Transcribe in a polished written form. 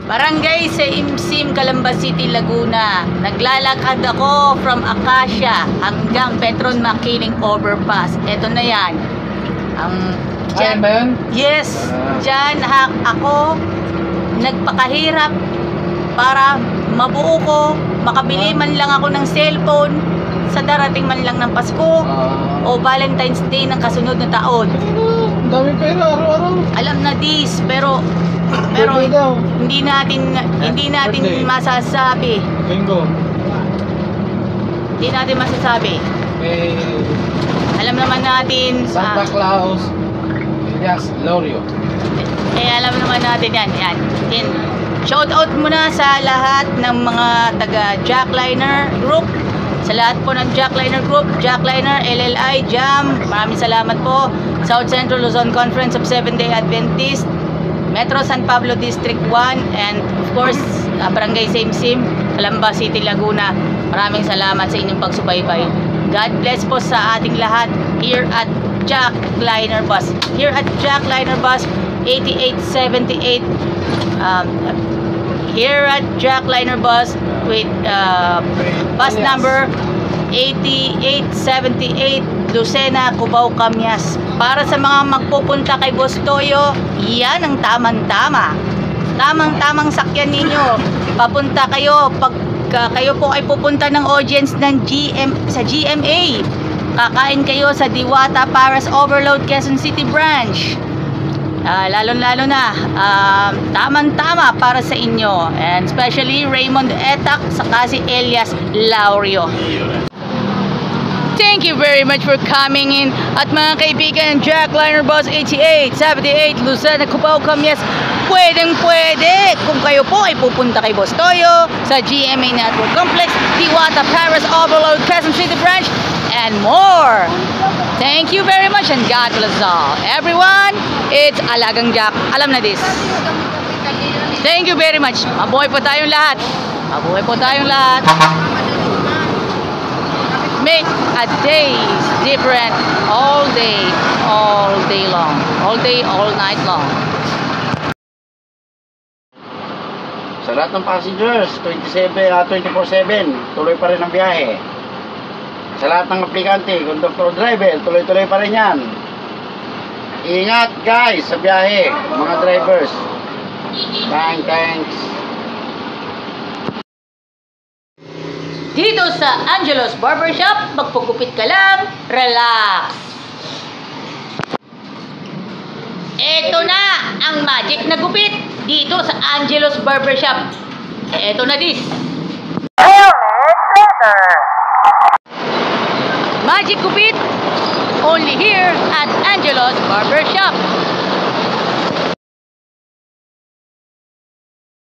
Barangay Saimsim, Calamba City, Laguna. Naglalakad ako from Acacia hanggang Petron Makiling Overpass. Ito na yan. Ayan ba yan? Yes. Diyan ako nagpakahirap para mabuo ko, makabili man lang ako ng cellphone sa darating man lang ng Pasko o Valentine's Day ng kasunod na taon. Ang dami pera araw-araw. Alam na this, pero hindi natin masasabi. Bingo. Hindi natin masasabi. Alam naman natin Santa Claus. Yes, Lorio. Alam naman natin yan. Shout out muna sa lahat ng mga taga Jackliner Group. Sa lahat po ng Jackliner Group, Jackliner, LLI, Jam, maraming salamat po. South Central Luzon Conference of Seventh-day Adventist, Metro San Pablo District 1, and of course, Barangay Saimsim, Calamba City, Laguna. Maraming salamat sa inyong pagsubaybay. God bless po sa ating lahat here at Jackliner Bus. Here at Jackliner Bus 8878. Here at Jackliner Bus with bus number 8878 Lucena, Cubao, Camyas. Para sa mga magpupunta kay Boss Toyo, yan ang tamang-tama. Tamang-tamang sakyan ninyo. Papunta kayo pag kayo po ay pupunta ng audience ng sa GMA. Kakain kayo sa Diwata Paras Overload Quezon City Branch. Lalo-lalo na tamang-tama para sa inyo, and especially Raymond Etak saka si Elias Laurio. Thank you very much for coming in. At mga kaibigan, Jackliner Bus 8878 Lucena, Cubao, Camyas, pwedeng-pwede kung kayo po ay pupunta kay Boss Toyo sa GMA Network Complex, Diwata Paras Overload Quezon City Branch, and more. Thank you very much, and God bless all. Everyone, it's Alagang Jack. Alam na this. Thank you very much. Mabuhay po tayong lahat. Mabuhay po tayong lahat. Make a day different all day long. All day, all night long. Sa lahat ng passengers, 24/7, tuloy pa rin ang biyahe. Sa lahat ng aplikante, conductor, driver, tuloy-tuloy pa rin yan. Ingat guys sa biyahe, mga drivers. Thanks. Dito sa Angelo's Barbershop, magpagupit ka lang, relax. Ito na ang magic na gupit dito sa Angelo's Barbershop. Ito na this. Magic gupit only here at Angelo's Barbershop.